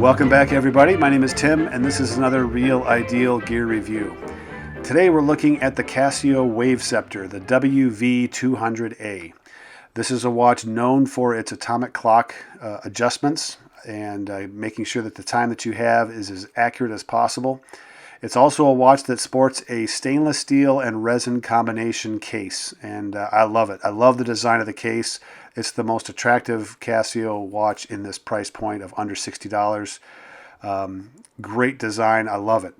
Welcome back, everybody. My name is Tim, and this is another Real Ideal Gear Review. Today we're looking at the Casio Waveceptor, the WV200A. This is a watch known for its atomic clock adjustments and making sure that the time that you have is as accurate as possible. It's also a watch that sports a stainless steel and resin combination case, and I love it. I love the design of the case. It's the most attractive Casio watch in this price point of under $60. Great design. I love it.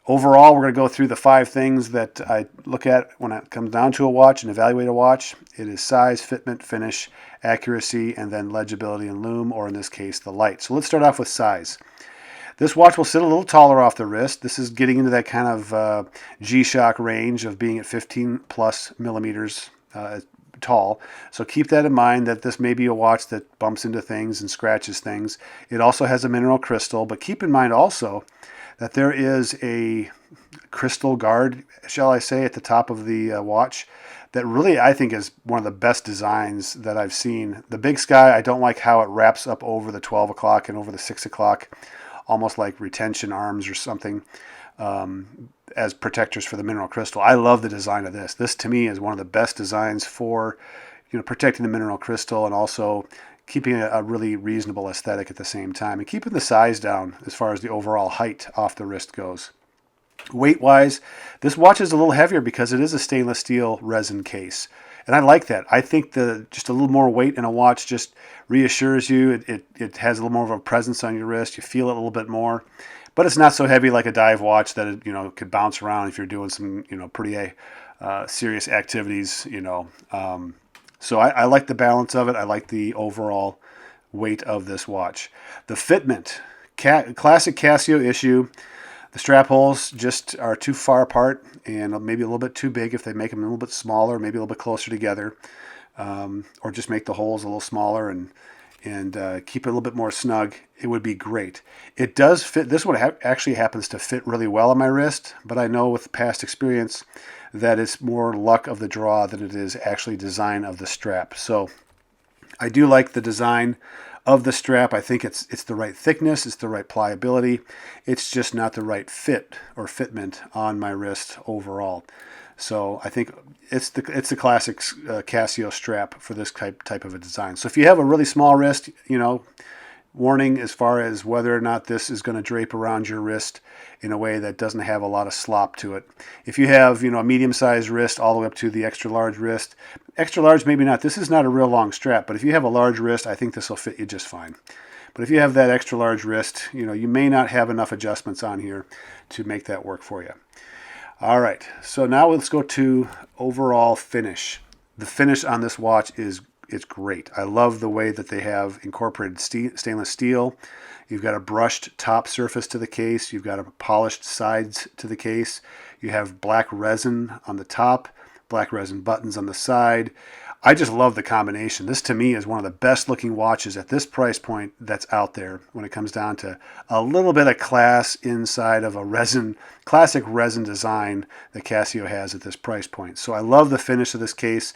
Overall, we're going to go through the 5 things that I look at when it comes down to a watch and evaluate a watch. It is size, fitment, finish, accuracy, and then legibility and lume, or in this case, the light. So let's start off with size. This watch will sit a little taller off the wrist. This is getting into that kind of G-Shock range of being at 15 plus millimeters tall. So keep that in mind, that this may be a watch that bumps into things and scratches things. It also has a mineral crystal, but keep in mind also that there is a crystal guard, shall I say, at the top of the watch that really I think is one of the best designs that I've seen. The Big Sky, I don't like how it wraps up over the 12 o'clock and over the 6 o'clock, almost like retention arms or something, as protectors for the mineral crystal. I love the design of this. This to me is one of the best designs for, protecting the mineral crystal and also keeping a really reasonable aesthetic at the same time, and keeping the size down as far as the overall height off the wrist goes. Weight-wise, this watch is a little heavier because it is a stainless steel resin case. And I like that. I think just a little more weight in a watch just reassures you. It has a little more of a presence on your wrist. You feel it a little bit more. But it's not so heavy like a dive watch that it could bounce around if you're doing some pretty serious activities. So I like the balance of it. I like the overall weight of this watch. The fitment, classic Casio issue. The strap holes just are too far apart and maybe a little bit too big. If they make them a little bit smaller, maybe a little bit closer together, or just make the holes a little smaller and keep it a little bit more snug, it would be great. It does fit. This one actually happens to fit really well on my wrist, but I know with past experience that it's more luck of the draw than it is actually design of the strap. So I do like the design of the strap. I think it's the right thickness, it's the right pliability. It's just not the right fit or fitment on my wrist overall. So I think it's the classic Casio strap for this type of a design. So if you have a really small wrist, warning as far as whether or not this is going to drape around your wrist in a way that doesn't have a lot of slop to it. If you have, a medium-sized wrist all the way up to the extra-large wrist, extra-large maybe not. This is not a real long strap, but if you have a large wrist, I think this will fit you just fine. But if you have that extra-large wrist, you may not have enough adjustments on here to make that work for you. All right, so now let's go to overall finish. The finish on this watch it's great. I love the way that they have incorporated stainless steel. You've got a brushed top surface to the case. You've got a polished sides to the case. You have black resin on the top, black resin buttons on the side. I just love the combination. This to me is one of the best looking watches at this price point that's out there when it comes down to a little bit of class inside of a classic resin design that Casio has at this price point. So I love the finish of this case.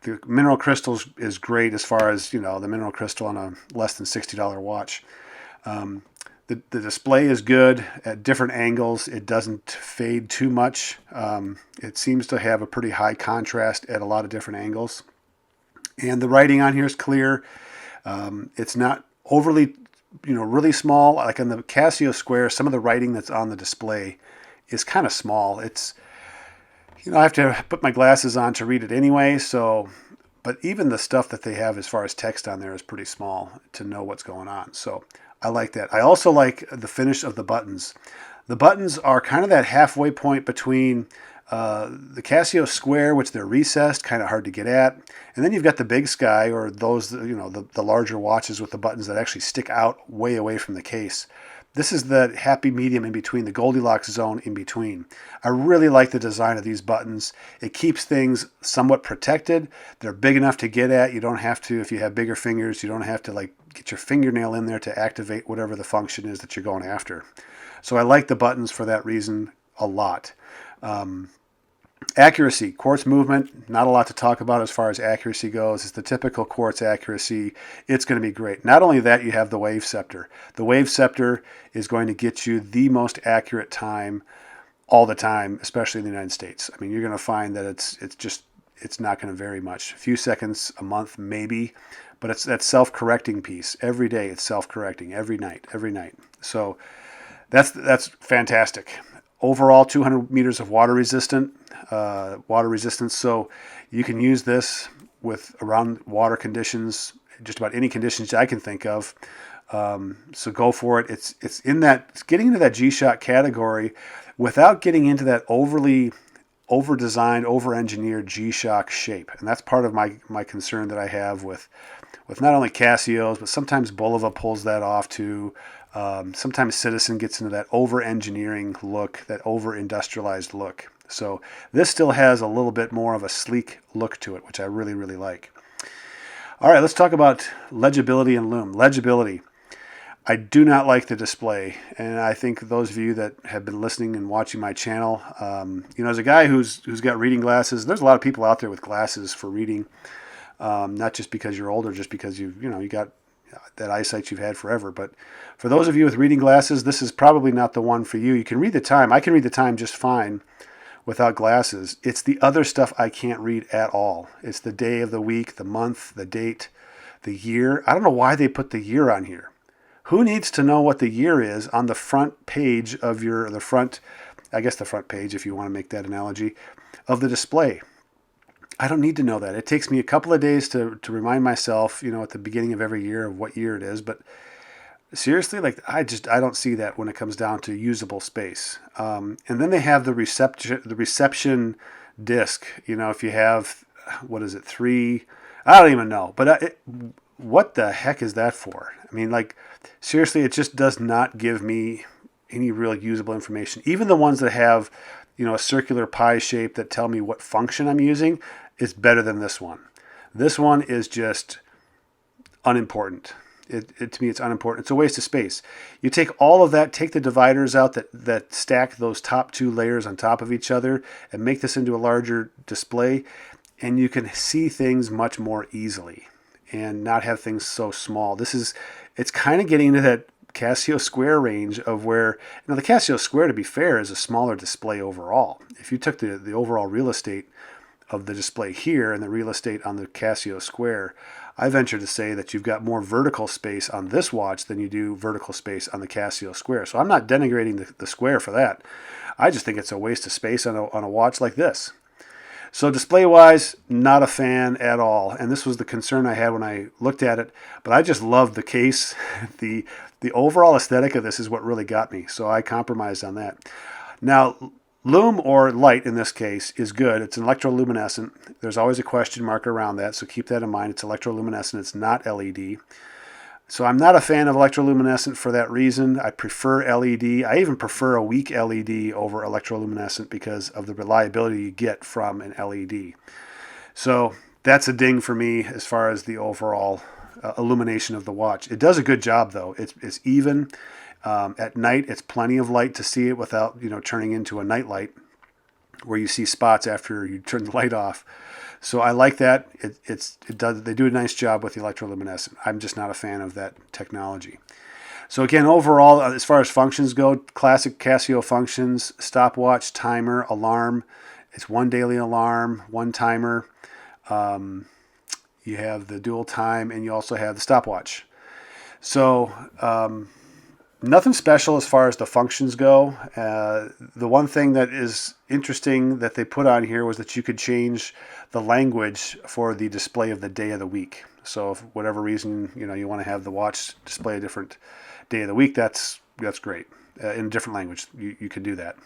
The mineral crystal is great as far as, the mineral crystal on a less than $60 watch. The display is good at different angles. It doesn't fade too much. It seems to have a pretty high contrast at a lot of different angles. And the writing on here is clear. It's not overly, really small. Like on the Casio Square, some of the writing that's on the display is kind of small. It's I have to put my glasses on to read it anyway, but even the stuff that they have as far as text on there is pretty small to know what's going on. So I like that. I also like the finish of the buttons. The buttons are kind of that halfway point between the Casio Square, which they're recessed, kind of hard to get at, and then you've got the Big Sky, or those, the larger watches with the buttons that actually stick out way away from the case. This is the happy medium in between, the Goldilocks zone in between. I really like the design of these buttons. It keeps things somewhat protected. They're big enough to get at. You don't have to, if you have bigger fingers, you don't have to get your fingernail in there to activate whatever the function is that you're going after. So I like the buttons for that reason a lot. Accuracy, quartz movement, not a lot to talk about as far as accuracy goes. It's the typical quartz accuracy. It's going to be great. Not only that, you have the Waveceptor. The Waveceptor is going to get you the most accurate time all the time, especially in the United States. I mean, you're going to find that it's not going to vary much. A few seconds a month, maybe, but it's that self-correcting piece. Every day it's self-correcting, every night. So that's fantastic. Overall, 200 meters of water resistance. So you can use this with around water conditions, just about any conditions I can think of. So go for it. It's getting into that G-Shock category without getting into that overly over-designed, over-engineered G-Shock shape. And that's part of my concern that I have with not only Casios, but sometimes Bulova pulls that off too. Sometimes Citizen gets into that over-engineering look, that over-industrialized look. So this still has a little bit more of a sleek look to it, which I really, really like. All right, let's talk about legibility and lume. Legibility. I do not like the display, and I think those of you that have been listening and watching my channel, as a guy who's got reading glasses, there's a lot of people out there with glasses for reading, not just because you're older, just because you got that eyesight you've had forever. But for those of you with reading glasses, this is probably not the one for you. You can read the time. I can read the time just fine without glasses. It's the other stuff I can't read at all. It's the day of the week, the month, the date, the year. I don't know why they put the year on here. Who needs to know what the year is on the front page of the front page, if you want to make that analogy, of the display? I don't need to know that. It takes me a couple of days to remind myself, at the beginning of every year of what year it is. But seriously, I don't see that when it comes down to usable space. And then they have the reception disc. If you have, what is it, 3? I don't even know. But what the heck is that for? I mean, seriously, it just does not give me any real usable information. Even the ones that have, a circular pie shape that tell me what function I'm using is better than this one. This one is just unimportant. To me, it's unimportant. It's a waste of space. You take all of that, take the dividers out that stack those top 2 layers on top of each other and make this into a larger display, and you can see things much more easily and not have things so small. It's kind of getting into that Casio Square range of where, the Casio Square, to be fair, is a smaller display overall. If you took the overall real estate of the display here and the real estate on the Casio Square, I venture to say that you've got more vertical space on this watch than you do vertical space on the Casio Square. So I'm not denigrating the Square for that. I just think it's a waste of space on a watch like this. So display-wise, not a fan at all. And this was the concern I had when I looked at it. But I just loved the case. The overall aesthetic of this is what really got me. So I compromised on that. Now, lume or light in this case is good. It's an electroluminescent. There's always a question mark around that, so keep that in mind. It's electroluminescent. It's not LED. So I'm not a fan of electroluminescent for that reason. I prefer LED. I even prefer a weak LED over electroluminescent because of the reliability you get from an LED. So that's a ding for me as far as the overall illumination of the watch. It does a good job though. It's even. At night, it's plenty of light to see it without turning into a night light where you see spots after you turn the light off. So I like that. They do a nice job with the electroluminescent. I'm just not a fan of that technology. So again, overall, as far as functions go, classic Casio functions: stopwatch, timer, alarm. It's one daily alarm, one timer. You have the dual time, and you also have the stopwatch. So nothing special as far as the functions go. The one thing that is interesting that they put on here was that you could change the language for the display of the day of the week. So if whatever reason you want to have the watch display a different day of the week, that's great. In a different language, you can do that.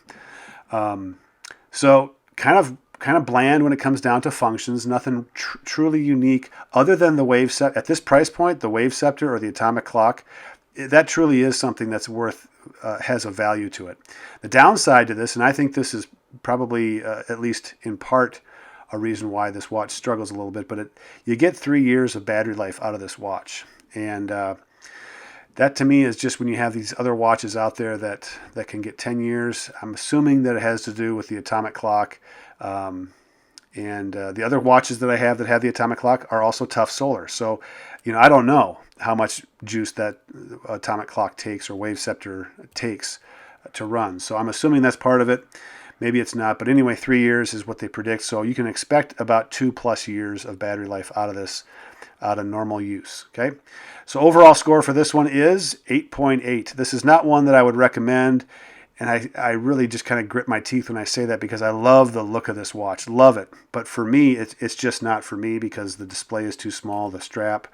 So kind of bland when it comes down to functions. Nothing truly unique other than the Waveceptor. At this price point, the Waveceptor or the atomic clock, that truly is something that's has a value to it. The downside to this, and I think this is probably at least in part a reason why this watch struggles a little bit, but you get 3 years of battery life out of this watch. And that to me is just when you have these other watches out there that can get 10 years. I'm assuming that it has to do with the atomic clock. And the other watches that I have that have the atomic clock are also tough solar. So, I don't know how much juice that atomic clock takes or Waveceptor takes to run. So I'm assuming that's part of it. Maybe it's not. But anyway, 3 years is what they predict. So you can expect about 2+ years of battery life out of this, out of normal use. Okay. So overall score for this one is 8.8. This is not one that I would recommend. And I really just kind of grit my teeth when I say that because I love the look of this watch. Love it. But for me, it's just not for me because the display is too small, the strap,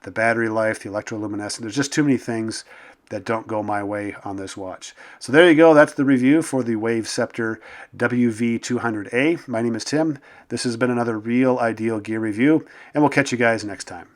the battery life, the electroluminescence. There's just too many things that don't go my way on this watch. So there you go. That's the review for the Waveceptor WV200A. My name is Tim. This has been another Real Ideal Gear review, and we'll catch you guys next time.